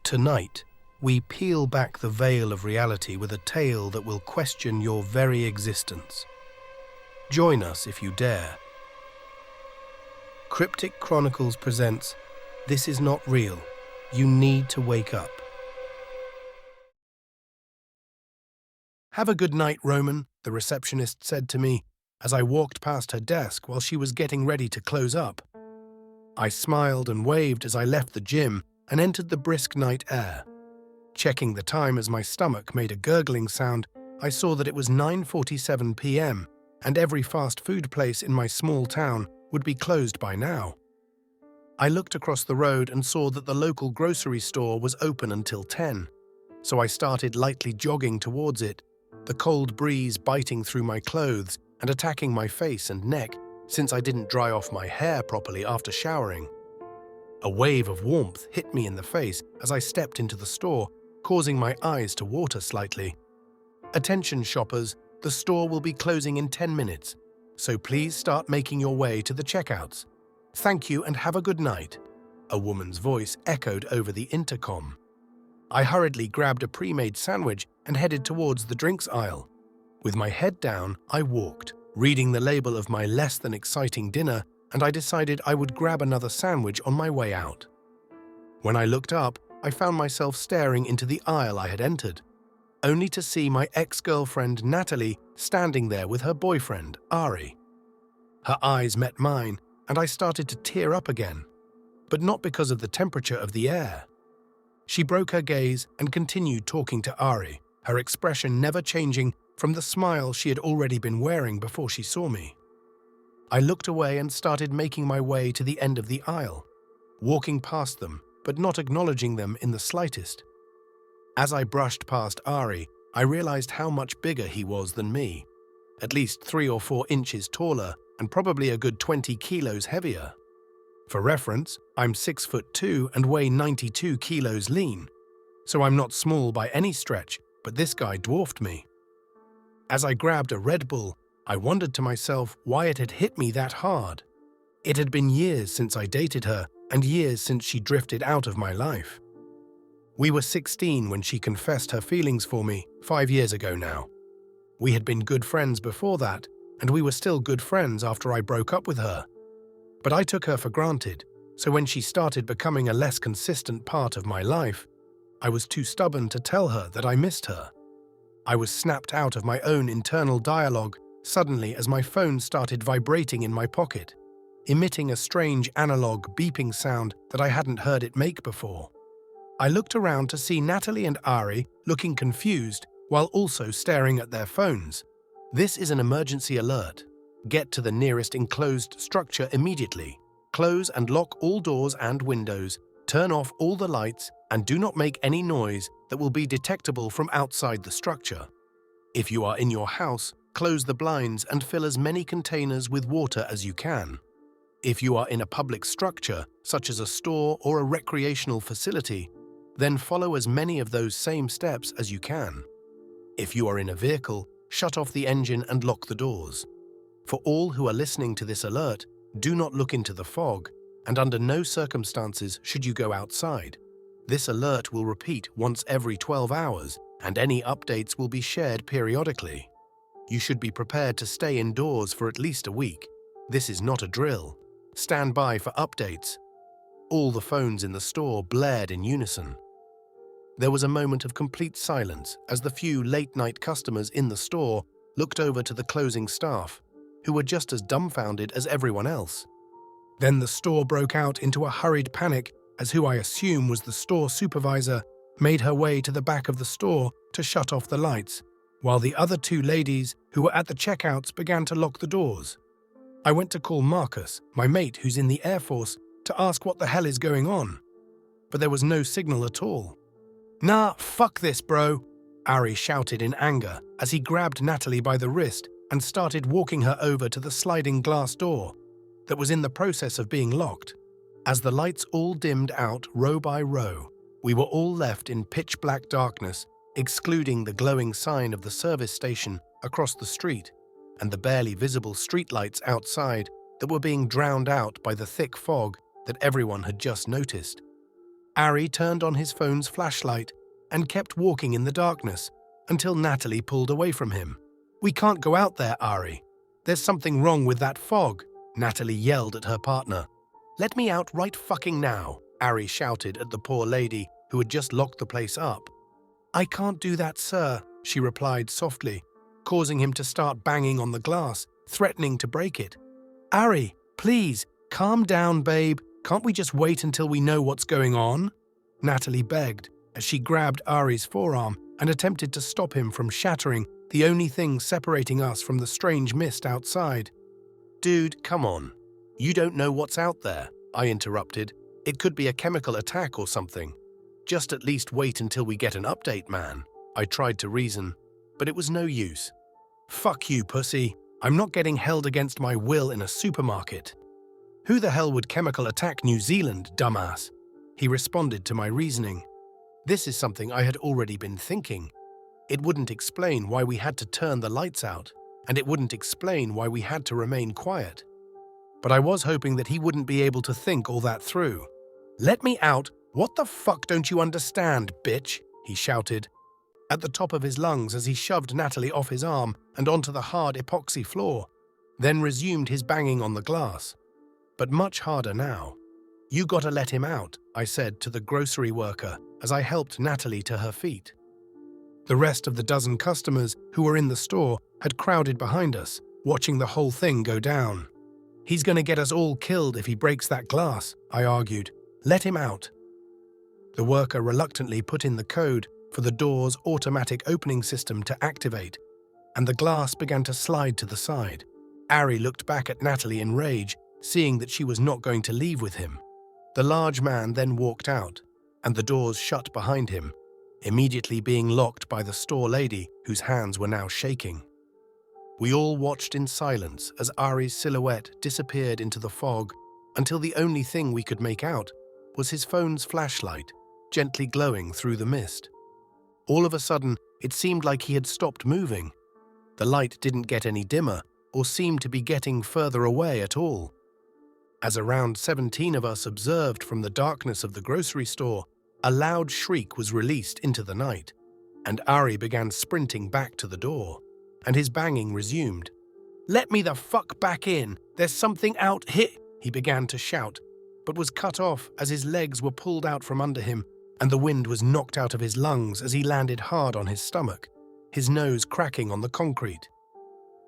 Tonight, we peel back the veil of reality with a tale that will question your very existence. Join us if you dare. Cryptic Chronicles presents This Is Not Real. You Need to Wake Up. "Have a good night, Roman," the receptionist said to me as I walked past her desk while she was getting ready to close up. I smiled and waved as I left the gym and entered the brisk night air. Checking the time as my stomach made a gurgling sound, I saw that it was 9:47 p.m. and every fast food place in my small town would be closed by now. I looked across the road and saw that the local grocery store was open until 10, so I started lightly jogging towards it, the cold breeze biting through my clothes and attacking my face and neck since I didn't dry off my hair properly after showering. A wave of warmth hit me in the face as I stepped into the store, causing my eyes to water slightly. "Attention shoppers, the store will be closing in 10 minutes, so please start making your way to the checkouts. Thank you and have a good night," a woman's voice echoed over the intercom. I hurriedly grabbed a pre-made sandwich and headed towards the drinks aisle. With my head down, I walked, reading the label of my less than exciting dinner, and I decided I would grab another sandwich on my way out. When I looked up, I found myself staring into the aisle I had entered, only to see my ex-girlfriend Natalie standing there with her boyfriend, Ari. Her eyes met mine, and I started to tear up again, but not because of the temperature of the air. She broke her gaze and continued talking to Ari, her expression never changing from the smile she had already been wearing before she saw me. I looked away and started making my way to the end of the aisle, walking past them, but not acknowledging them in the slightest. As I brushed past Ari, I realized how much bigger he was than me, at least 3 or 4 inches taller and probably a good 20 kilos heavier. For reference, I'm 6'2" and weigh 92 kilos lean, so I'm not small by any stretch, but this guy dwarfed me. As I grabbed a Red Bull, I wondered to myself why it had hit me that hard. It had been years since I dated her and years since she drifted out of my life. We were 16 when she confessed her feelings for me 5 years ago now. We had been good friends before that, and we were still good friends after I broke up with her. But I took her for granted, so when she started becoming a less consistent part of my life, I was too stubborn to tell her that I missed her. I was snapped out of my own internal dialogue suddenly as my phone started vibrating in my pocket, emitting a strange analog beeping sound that I hadn't heard it make before. I looked around to see Natalie and Ari looking confused while also staring at their phones. "This is an emergency alert. Get to the nearest enclosed structure immediately. Close and lock all doors and windows. Turn off all the lights and do not make any noise that will be detectable from outside the structure. If you are in your house, close the blinds and fill as many containers with water as you can. If you are in a public structure, such as a store or a recreational facility, then follow as many of those same steps as you can. If you are in a vehicle, shut off the engine and lock the doors. For all who are listening to this alert, do not look into the fog, and under no circumstances should you go outside. This alert will repeat once every 12 hours, and any updates will be shared periodically. You should be prepared to stay indoors for at least a week. This is not a drill. Stand by for updates." All the phones in the store blared in unison. There was a moment of complete silence as the few late-night customers in the store looked over to the closing staff, who were just as dumbfounded as everyone else. Then the store broke out into a hurried panic as who I assume was the store supervisor made her way to the back of the store to shut off the lights, while the other 2 ladies who were at the checkouts began to lock the doors. I went to call Marcus, my mate who's in the Air Force, to ask what the hell is going on, but there was no signal at all. "Nah, fuck this, bro," Ari shouted in anger as he grabbed Natalie by the wrist and started walking her over to the sliding glass door that was in the process of being locked. As the lights all dimmed out row by row, we were all left in pitch-black darkness, excluding the glowing sign of the service station across the street and the barely visible streetlights outside that were being drowned out by the thick fog that everyone had just noticed. Ari turned on his phone's flashlight and kept walking in the darkness until Natalie pulled away from him. "We can't go out there, Ari. There's something wrong with that fog," Natalie yelled at her partner. "Let me out right fucking now," Ari shouted at the poor lady who had just locked the place up. "I can't do that, sir," she replied softly, causing him to start banging on the glass, threatening to break it. "Ari, please, calm down, babe. Can't we just wait until we know what's going on?" Natalie begged as she grabbed Ari's forearm and attempted to stop him from shattering the only thing separating us from the strange mist outside. "Dude, come on. You don't know what's out there," I interrupted. "It could be a chemical attack or something. Just at least wait until we get an update, man." I tried to reason, but it was no use. "Fuck you, pussy. I'm not getting held against my will in a supermarket." "Who the hell would chemical attack New Zealand, dumbass?" He responded to my reasoning. This is something I had already been thinking. It wouldn't explain why we had to turn the lights out, and it wouldn't explain why we had to remain quiet. But I was hoping that he wouldn't be able to think all that through. "Let me out! What the fuck don't you understand, bitch?" he shouted at the top of his lungs as he shoved Natalie off his arm and onto the hard epoxy floor, then resumed his banging on the glass. But much harder now. "You gotta let him out," I said to the grocery worker as I helped Natalie to her feet. The rest of the dozen customers who were in the store had crowded behind us, watching the whole thing go down. "He's gonna get us all killed if he breaks that glass," I argued. "Let him out." The worker reluctantly put in the code for the door's automatic opening system to activate, and the glass began to slide to the side. Ari looked back at Natalie in rage, seeing that she was not going to leave with him. The large man then walked out, and the doors shut behind him, immediately being locked by the store lady whose hands were now shaking. We all watched in silence as Ari's silhouette disappeared into the fog until the only thing we could make out was his phone's flashlight, gently glowing through the mist. All of a sudden, it seemed like he had stopped moving. The light didn't get any dimmer or seem to be getting further away at all. As around 17 of us observed from the darkness of the grocery store, a loud shriek was released into the night, and Ari began sprinting back to the door, and his banging resumed. "Let me the fuck back in! There's something out here!" he began to shout, but was cut off as his legs were pulled out from under him, and the wind was knocked out of his lungs as he landed hard on his stomach, his nose cracking on the concrete.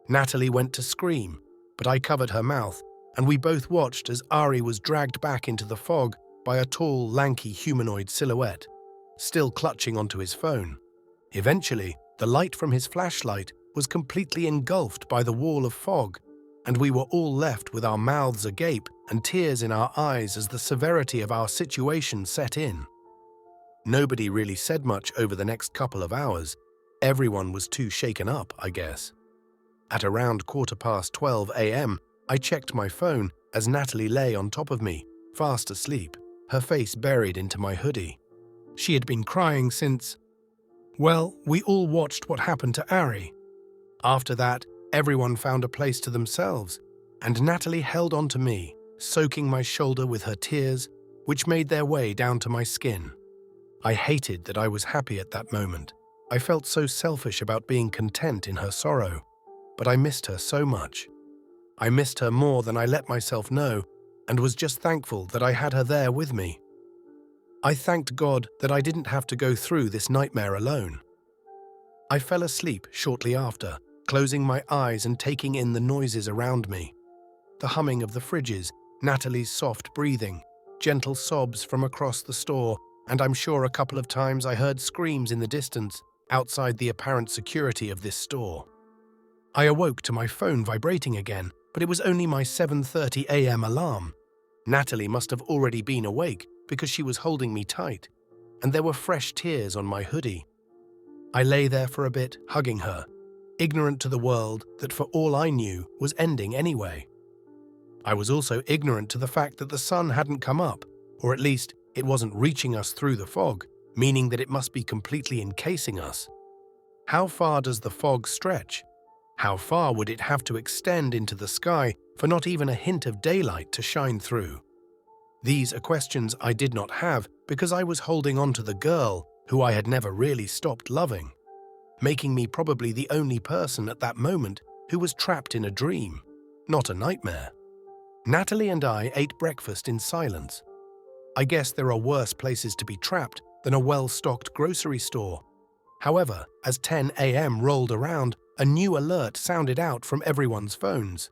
Natalie went to scream, but I covered her mouth, and we both watched as Ari was dragged back into the fog by a tall, lanky humanoid silhouette, still clutching onto his phone. Eventually, the light from his flashlight was completely engulfed by the wall of fog, and we were all left with our mouths agape and tears in our eyes as the severity of our situation set in. Nobody really said much over the next couple of hours. Everyone was too shaken up, I guess. At around 12:15 a.m., I checked my phone as Natalie lay on top of me, fast asleep, her face buried into my hoodie. She had been crying since... Well, we all watched what happened to Ari. After that, everyone found a place to themselves, and Natalie held on to me, soaking my shoulder with her tears, which made their way down to my skin. I hated that I was happy at that moment. I felt so selfish about being content in her sorrow, but I missed her so much. I missed her more than I let myself know, and was just thankful that I had her there with me. I thanked God that I didn't have to go through this nightmare alone. I fell asleep shortly after, closing my eyes and taking in the noises around me. The humming of the fridges, Natalie's soft breathing, gentle sobs from across the store, and I'm sure a couple of times I heard screams in the distance outside the apparent security of this store. I awoke to my phone vibrating again, but it was only my 7:30 a.m. alarm. Natalie must have already been awake because she was holding me tight, and there were fresh tears on my hoodie. I lay there for a bit, hugging her, ignorant to the world that for all I knew was ending anyway. I was also ignorant to the fact that the sun hadn't come up, or at least it wasn't reaching us through the fog, meaning that it must be completely encasing us. How far does the fog stretch? How far would it have to extend into the sky for not even a hint of daylight to shine through? These are questions I did not have because I was holding on to the girl who I had never really stopped loving, making me probably the only person at that moment who was trapped in a dream, not a nightmare. Natalie and I ate breakfast in silence. I guess there are worse places to be trapped than a well-stocked grocery store. However, as 10 a.m. rolled around, a new alert sounded out from everyone's phones.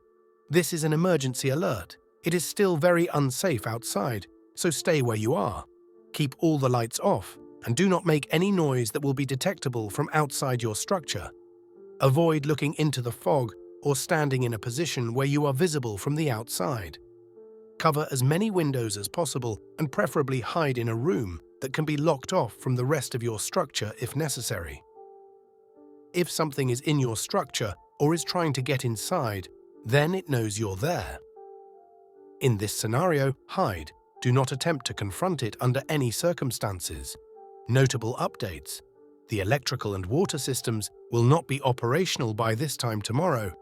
This is an emergency alert. It is still very unsafe outside, so stay where you are. Keep all the lights off, and do not make any noise that will be detectable from outside your structure. Avoid looking into the fog or standing in a position where you are visible from the outside. Cover as many windows as possible and preferably hide in a room that can be locked off from the rest of your structure if necessary. If something is in your structure or is trying to get inside, then it knows you're there. In this scenario, hide. Do not attempt to confront it under any circumstances. Notable updates. The electrical and water systems will not be operational by this time tomorrow,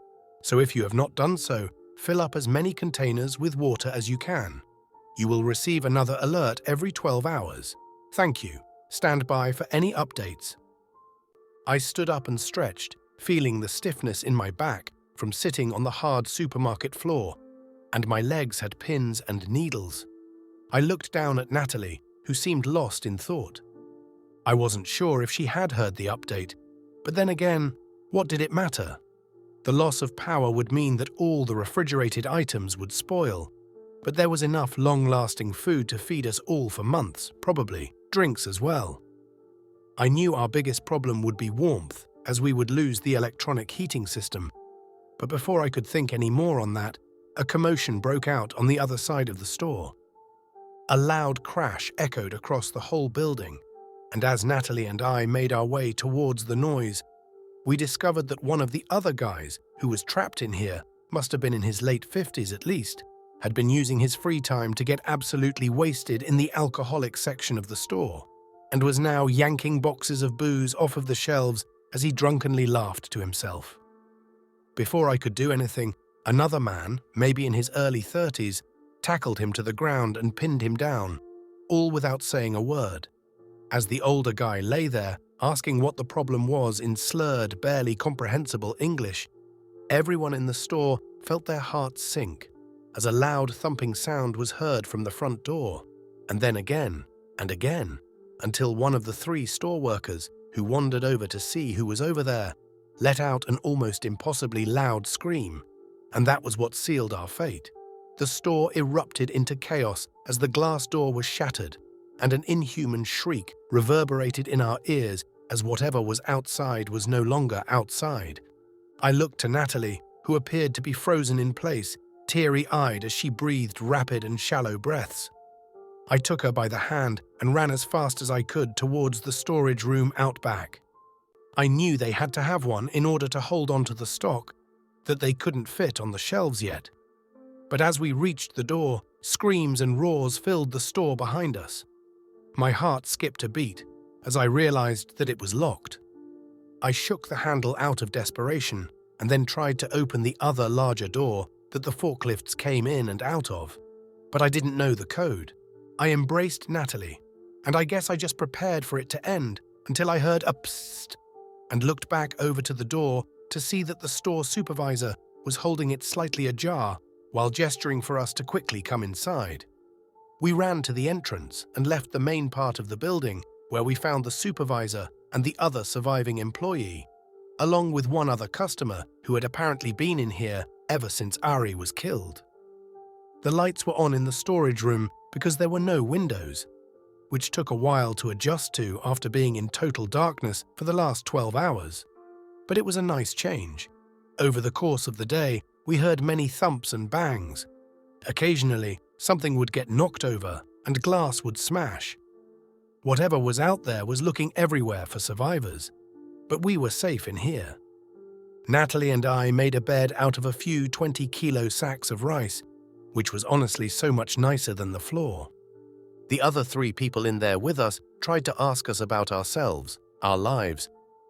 so if you have not done so, fill up as many containers with water as you can. You will receive another alert every 12 hours. Thank you. Stand by for any updates. I stood up and stretched, feeling the stiffness in my back from sitting on the hard supermarket floor, and my legs had pins and needles. I looked down at Natalie, who seemed lost in thought. I wasn't sure if she had heard the update, but then again, what did it matter? The loss of power would mean that all the refrigerated items would spoil, but there was enough long-lasting food to feed us all for months, probably, drinks as well. I knew our biggest problem would be warmth, as we would lose the electronic heating system. But before I could think any more on that, a commotion broke out on the other side of the store. A loud crash echoed across the whole building, and as Natalie and I made our way towards the noise, we discovered that one of the other guys who was trapped in here, must have been in his late 50s at least, had been using his free time to get absolutely wasted in the alcoholic section of the store, and was now yanking boxes of booze off of the shelves as he drunkenly laughed to himself. Before I could do anything, another man, maybe in his early 30s, tackled him to the ground and pinned him down, all without saying a word. As the older guy lay there, asking what the problem was in slurred, barely comprehensible English, everyone in the store felt their hearts sink, as a loud thumping sound was heard from the front door, and then again and again, until one of the 3 store workers, who wandered over to see who was over there, let out an almost impossibly loud scream, and that was what sealed our fate. The store erupted into chaos as the glass door was shattered, and an inhuman shriek reverberated in our ears as whatever was outside was no longer outside. I looked to Natalie, who appeared to be frozen in place, teary-eyed as she breathed rapid and shallow breaths. I took her by the hand and ran as fast as I could towards the storage room out back. I knew they had to have one in order to hold on to the stock, that they couldn't fit on the shelves yet. But as we reached the door, screams and roars filled the store behind us. My heart skipped a beat as I realized that it was locked. I shook the handle out of desperation and then tried to open the other larger door that the forklifts came in and out of, but I didn't know the code. I embraced Natalie, and I guess I just prepared for it to end until I heard a psst and looked back over to the door to see that the store supervisor was holding it slightly ajar while gesturing for us to quickly come inside. We ran to the entrance and left the main part of the building, where we found the supervisor and the other surviving employee, along with one other customer who had apparently been in here ever since Ari was killed. The lights were on in the storage room because there were no windows, which took a while to adjust to after being in total darkness for the last 12 hours. But it was a nice change. Over the course of the day, we heard many thumps and bangs. Occasionally, something would get knocked over and glass would smash. Whatever was out there was looking everywhere for survivors, but we were safe in here. Natalie and I made a bed out of a few 20-kilo sacks of rice, which was honestly so much nicer than the floor. The other 3 people in there with us tried to ask us about ourselves, our lives,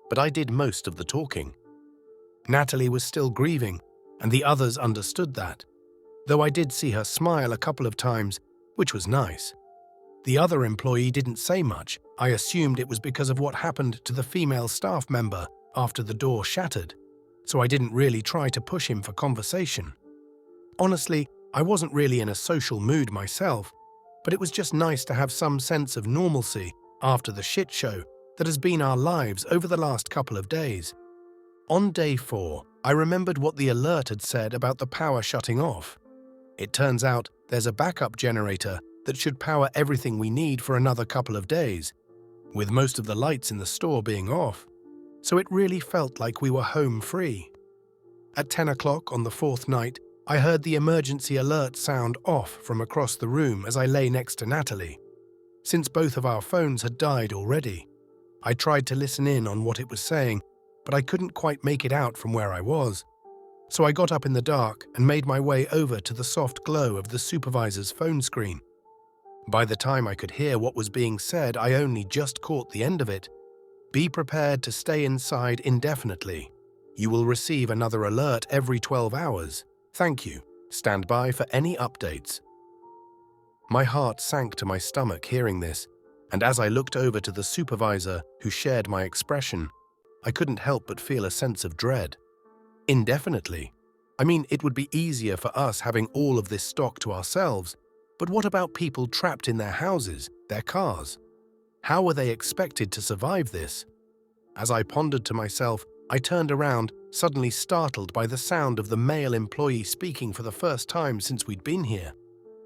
but I did most of the talking. Natalie was still grieving, and the others understood that, though I did see her smile a couple of times which was nice. The other employee didn't say much. I assumed it was because of what happened to the female staff member after the door shattered, so I didn't really try to push him for conversation. Honestly, I wasn't really in a social mood myself, but it was just nice to have some sense of normalcy after the shit show that has been our lives over the last couple of days. On day 4, I remembered what the alert had said about the power shutting off. It turns out there's a backup generator that should power everything we need for another couple of days, with most of the lights in the store being off, so it really felt like we were home free. At 10 o'clock on the 4th night, I heard the emergency alert sound off from across the room as I lay next to Natalie. Since both of our phones had died already, I tried to listen in on what it was saying, but I couldn't quite make it out from where I was. So I got up in the dark and made my way over to the soft glow of the supervisor's phone screen. By the time I could hear what was being said, I only just caught the end of it. Be prepared to stay inside indefinitely. You will receive another alert every 12 hours. Thank you. Stand by for any updates. My heart sank to my stomach hearing this, and as I looked over to the supervisor who shared my expression, I couldn't help but feel a sense of dread. Indefinitely. I mean, it would be easier for us having all of this stock to ourselves, but what about people trapped in their houses, their cars? How were they expected to survive this? As I pondered to myself, I turned around, suddenly startled by the sound of the male employee speaking for the first time since we'd been here.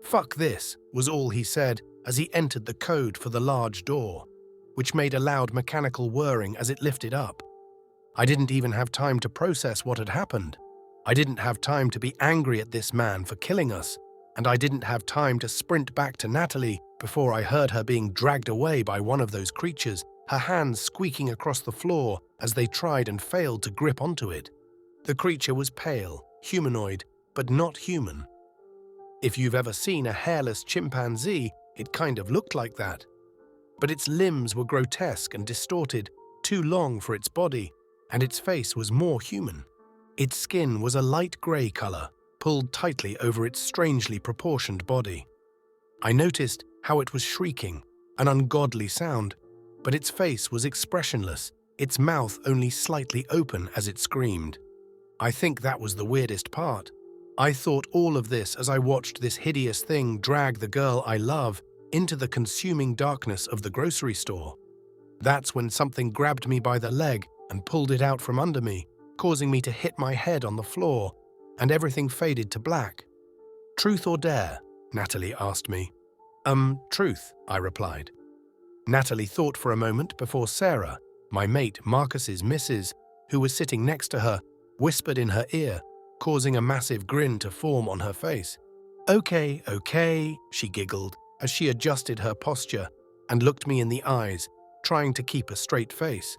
"Fuck this," was all he said as he entered the code for the large door, which made a loud mechanical whirring as it lifted up. I didn't even have time to process what had happened. I didn't have time to be angry at this man for killing us, and I didn't have time to sprint back to Natalie before I heard her being dragged away by one of those creatures, her hands squeaking across the floor as they tried and failed to grip onto it. The creature was pale, humanoid, but not human. If you've ever seen a hairless chimpanzee, it kind of looked like that. But its limbs were grotesque and distorted, too long for its body, and its face was more human. Its skin was a light grey colour, pulled tightly over its strangely proportioned body. I noticed how it was shrieking, an ungodly sound, but its face was expressionless, its mouth only slightly open as it screamed. I think that was the weirdest part. I thought all of this as I watched this hideous thing drag the girl I love into the consuming darkness of the grocery store. That's when something grabbed me by the leg and pulled it out from under me, causing me to hit my head on the floor, and everything faded to black. "Truth or dare?" Natalie asked me. Truth," I replied. Natalie thought for a moment before Sarah, my mate Marcus's missus, who was sitting next to her, whispered in her ear, causing a massive grin to form on her face. Okay, she giggled as she adjusted her posture and looked me in the eyes, trying to keep a straight face.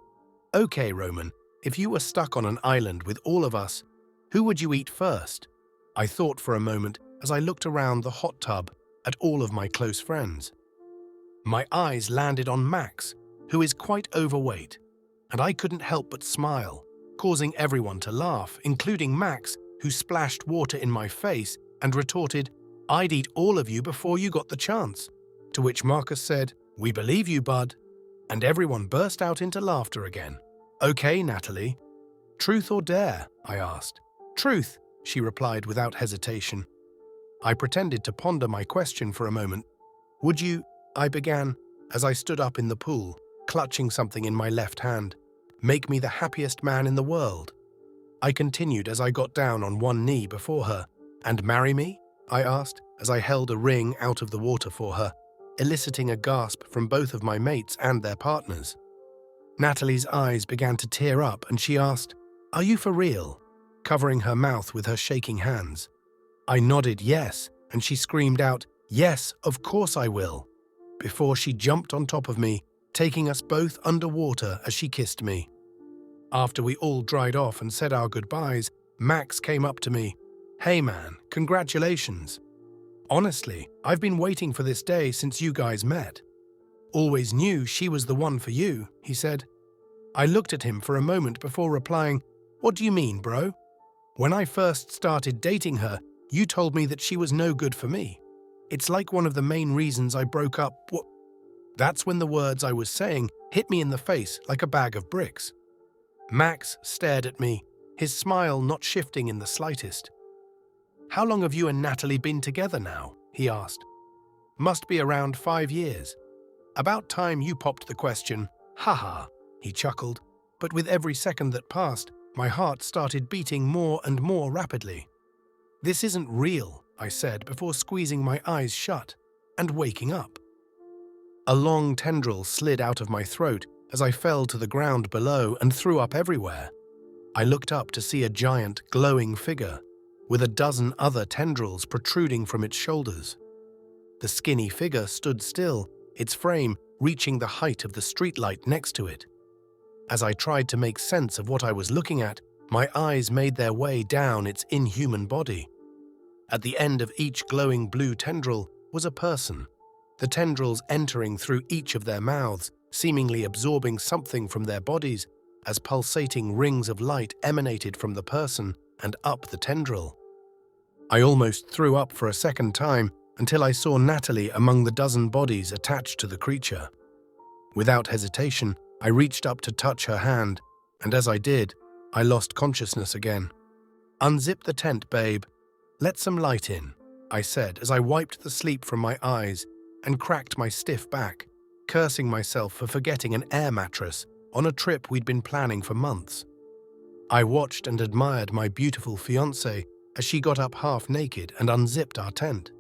"Okay, Roman, if you were stuck on an island with all of us, who would you eat first?" I thought for a moment as I looked around the hot tub at all of my close friends. My eyes landed on Max, who is quite overweight, and I couldn't help but smile, causing everyone to laugh, including Max, who splashed water in my face and retorted, "I'd eat all of you before you got the chance." To which Marcus said, "We believe you, bud," and everyone burst out into laughter again. "Okay, Natalie. Truth or dare?" I asked. "Truth," she replied without hesitation. I pretended to ponder my question for a moment. "Would you," I began, as I stood up in the pool, clutching something in my left hand, "make me the happiest man in the world?" I continued as I got down on one knee before her. "And marry me?" I asked, as I held a ring out of the water for her, eliciting a gasp from both of my mates and their partners. Natalie's eyes began to tear up and she asked, "Are you for real?" covering her mouth with her shaking hands. I nodded yes, and she screamed out, "Yes, of course I will," before she jumped on top of me, taking us both underwater as she kissed me. After we all dried off and said our goodbyes, Max came up to me. "Hey man, congratulations. Honestly, I've been waiting for this day since you guys met. Always knew she was the one for you," he said. I looked at him for a moment before replying, "What do you mean, bro? When I first started dating her, you told me that she was no good for me. It's like one of the main reasons I broke up. That's when the words I was saying hit me in the face like a bag of bricks. Max stared at me, his smile not shifting in the slightest. "How long have you and Natalie been together now?" he asked. "Must be around 5 years. About time you popped the question. Haha," he chuckled, but with every second that passed, my heart started beating more and more rapidly. "This isn't real," I said before squeezing my eyes shut and waking up. A long tendril slid out of my throat as I fell to the ground below and threw up everywhere. I looked up to see a giant, glowing figure, with a dozen other tendrils protruding from its shoulders. The skinny figure stood still, its frame reaching the height of the streetlight next to it. As I tried to make sense of what I was looking at, my eyes made their way down its inhuman body. At the end of each glowing blue tendril was a person, the tendrils entering through each of their mouths, seemingly absorbing something from their bodies as pulsating rings of light emanated from the person and up the tendril. I almost threw up for a second time until I saw Natalie among the dozen bodies attached to the creature. Without hesitation, I reached up to touch her hand, and as I did, I lost consciousness again. "Unzip the tent, babe. Let some light in," I said as I wiped the sleep from my eyes and cracked my stiff back, cursing myself for forgetting an air mattress on a trip we'd been planning for months. I watched and admired my beautiful fiancée as she got up half naked and unzipped our tent.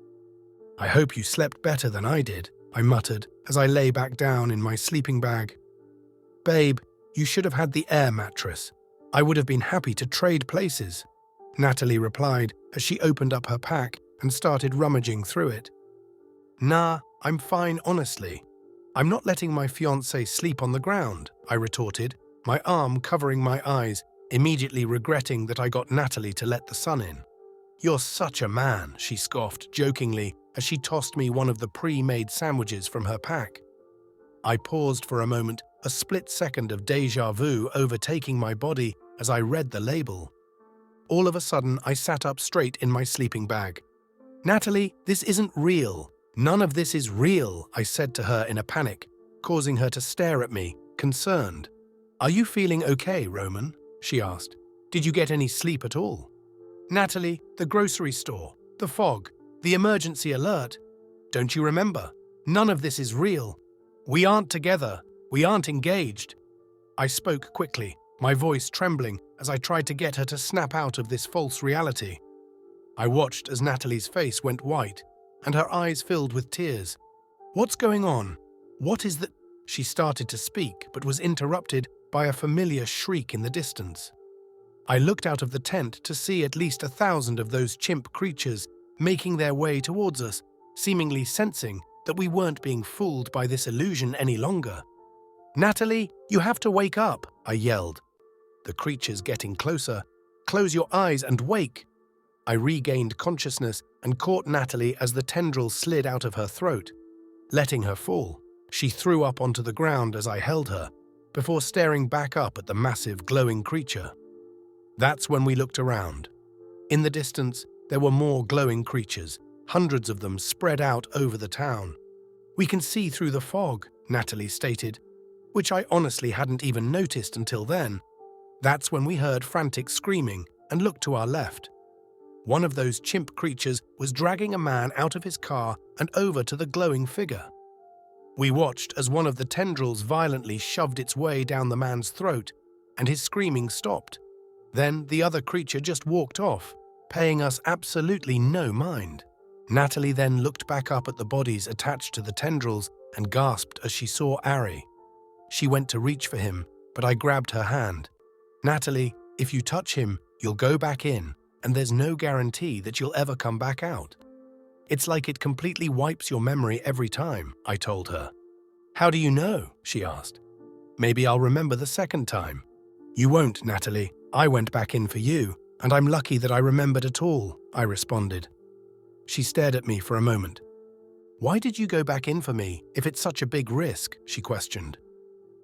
"I hope you slept better than I did," I muttered as I lay back down in my sleeping bag. "Babe, you should have had the air mattress. I would have been happy to trade places," Natalie replied as she opened up her pack and started rummaging through it. "Nah, I'm fine, honestly. I'm not letting my fiancé sleep on the ground," I retorted, my arm covering my eyes, immediately regretting that I got Natalie to let the sun in. "You're such a man," she scoffed jokingly as she tossed me one of the pre-made sandwiches from her pack. I paused for a moment, a split second of déjà vu overtaking my body as I read the label. All of a sudden, I sat up straight in my sleeping bag. "Natalie, this isn't real. None of this is real," I said to her in a panic, causing her to stare at me, concerned. "Are you feeling okay, Roman?" she asked. "Did you get any sleep at all?" "Natalie, the grocery store, the fog, the emergency alert. Don't you remember? None of this is real. We aren't together. We aren't engaged." I spoke quickly, my voice trembling as I tried to get her to snap out of this false reality. I watched as Natalie's face went white and her eyes filled with tears. "What's going on? What is that?" She started to speak but was interrupted by a familiar shriek in the distance. I looked out of the tent to see at least 1,000 of those chimp creatures making their way towards us, seemingly sensing that we weren't being fooled by this illusion any longer. "Natalie, you have to wake up," I yelled. The creatures getting closer. "Close your eyes and wake." I regained consciousness and caught Natalie as the tendril slid out of her throat. Letting her fall, she threw up onto the ground as I held her, before staring back up at the massive glowing creature. That's when we looked around. In the distance, there were more glowing creatures, hundreds of them spread out over the town. "We can see through the fog," Natalie stated, which I honestly hadn't even noticed until then. That's when we heard frantic screaming and looked to our left. One of those chimp creatures was dragging a man out of his car and over to the glowing figure. We watched as one of the tendrils violently shoved its way down the man's throat, and his screaming stopped. Then the other creature just walked off, paying us absolutely no mind. Natalie then looked back up at the bodies attached to the tendrils and gasped as she saw Ari. She went to reach for him, but I grabbed her hand. "Natalie, if you touch him, you'll go back in, and there's no guarantee that you'll ever come back out. It's like it completely wipes your memory every time," I told her. "How do you know?" she asked. "Maybe I'll remember the second time." "You won't, Natalie. I went back in for you, and I'm lucky that I remembered at all," I responded. She stared at me for a moment. "Why did you go back in for me if it's such a big risk?" she questioned.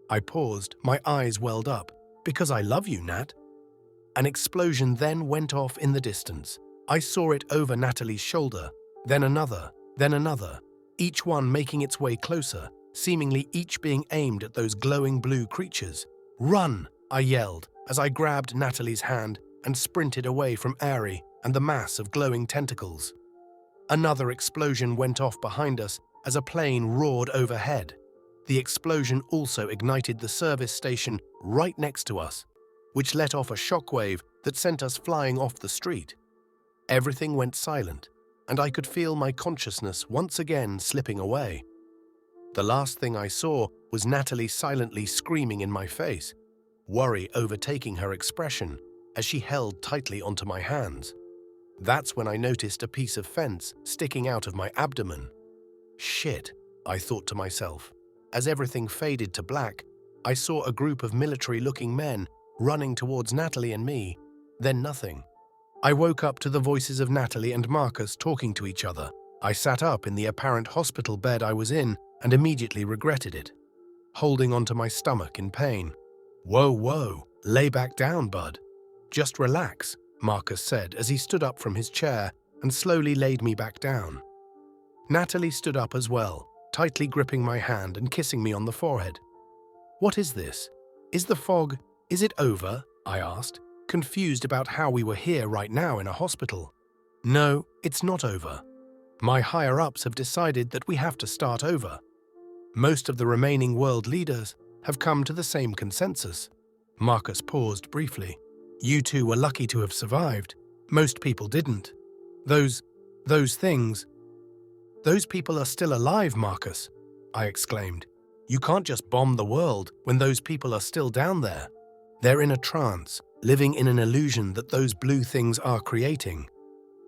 I paused, my eyes welled up. "Because I love you, Nat." An explosion then went off in the distance. I saw it over Natalie's shoulder, then another, then another, each one making its way closer, seemingly each being aimed at those glowing blue creatures. "Run!" I yelled as I grabbed Natalie's hand and sprinted away from Ari and the mass of glowing tentacles. Another explosion went off behind us as a plane roared overhead. The explosion also ignited the service station right next to us, which let off a shockwave that sent us flying off the street. Everything went silent, and I could feel my consciousness once again slipping away. The last thing I saw was Natalie silently screaming in my face, worry overtaking her expression as she held tightly onto my hands. That's when I noticed a piece of fence sticking out of my abdomen. Shit, I thought to myself. As everything faded to black, I saw a group of military-looking men running towards Natalie and me, then nothing. I woke up to the voices of Natalie and Marcus talking to each other. I sat up in the apparent hospital bed I was in and immediately regretted it, holding onto my stomach in pain. Whoa, lay back down, bud. Just relax, Marcus said as he stood up from his chair and slowly laid me back down. Natalie stood up as well, tightly gripping my hand and kissing me on the forehead. What is this? Is it over? I asked, confused about how we were here right now in a hospital. No, it's not over. My higher-ups have decided that we have to start over. Most of the remaining world leaders have come to the same consensus. Marcus paused briefly. You two were lucky to have survived. Most people didn't. Those people are still alive, Marcus, I exclaimed. You can't just bomb the world when those people are still down there. They're in a trance, living in an illusion that those blue things are creating.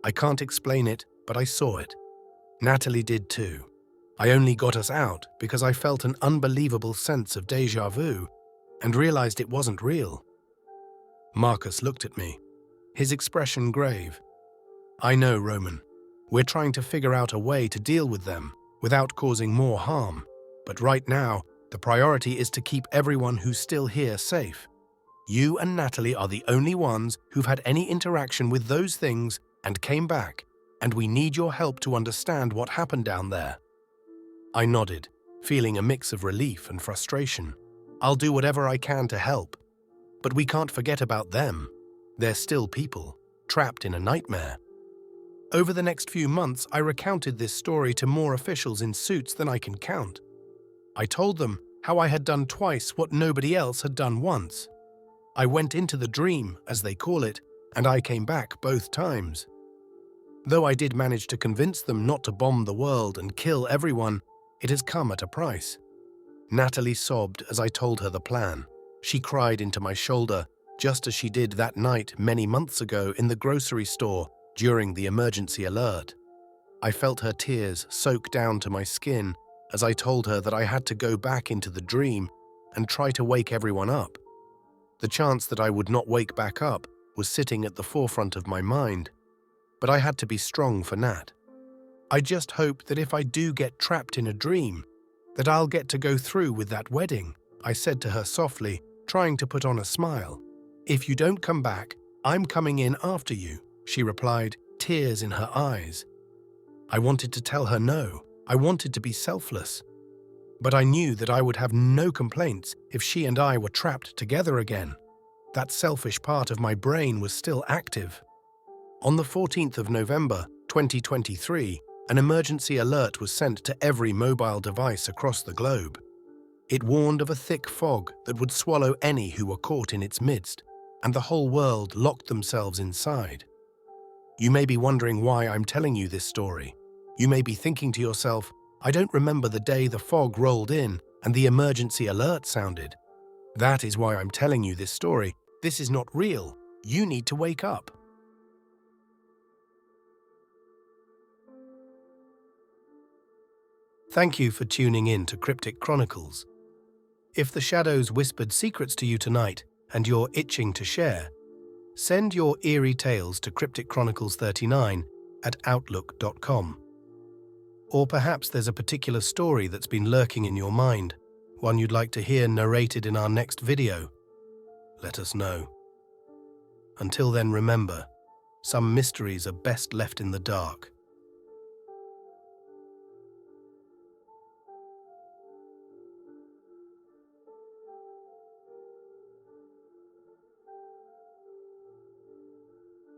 I can't explain it, but I saw it. Natalie did too. I only got us out because I felt an unbelievable sense of déjà vu and realized it wasn't real. Marcus looked at me, his expression grave. I know, Roman. We're trying to figure out a way to deal with them without causing more harm. But right now, the priority is to keep everyone who's still here safe. You and Natalie are the only ones who've had any interaction with those things and came back, and we need your help to understand what happened down there. I nodded, feeling a mix of relief and frustration. I'll do whatever I can to help. But we can't forget about them. They're still people, trapped in a nightmare. Over the next few months, I recounted this story to more officials in suits than I can count. I told them how I had done twice what nobody else had done once. I went into the dream, as they call it, and I came back both times. Though I did manage to convince them not to bomb the world and kill everyone, it has come at a price. Natalie sobbed as I told her the plan. She cried into my shoulder, just as she did that night many months ago in the grocery store during the emergency alert. I felt her tears soak down to my skin as I told her that I had to go back into the dream and try to wake everyone up. The chance that I would not wake back up was sitting at the forefront of my mind, but I had to be strong for Nat. I just hope that if I do get trapped in a dream, that I'll get to go through with that wedding, I said to her softly, trying to put on a smile. If you don't come back, I'm coming in after you, she replied, tears in her eyes. I wanted to tell her no. I wanted to be selfless. But I knew that I would have no complaints if she and I were trapped together again. That selfish part of my brain was still active. On the 14th of November, 2023, an emergency alert was sent to every mobile device across the globe. It warned of a thick fog that would swallow any who were caught in its midst, and the whole world locked themselves inside. You may be wondering why I'm telling you this story. You may be thinking to yourself, I don't remember the day the fog rolled in and the emergency alert sounded. That is why I'm telling you this story. This is not real. You need to wake up. Thank you for tuning in to Cryptic Chronicles. If the shadows whispered secrets to you tonight and you're itching to share, send your eerie tales to crypticchronicles39@outlook.com. Or perhaps there's a particular story that's been lurking in your mind, one you'd like to hear narrated in our next video. Let us know. Until then, remember, some mysteries are best left in the dark.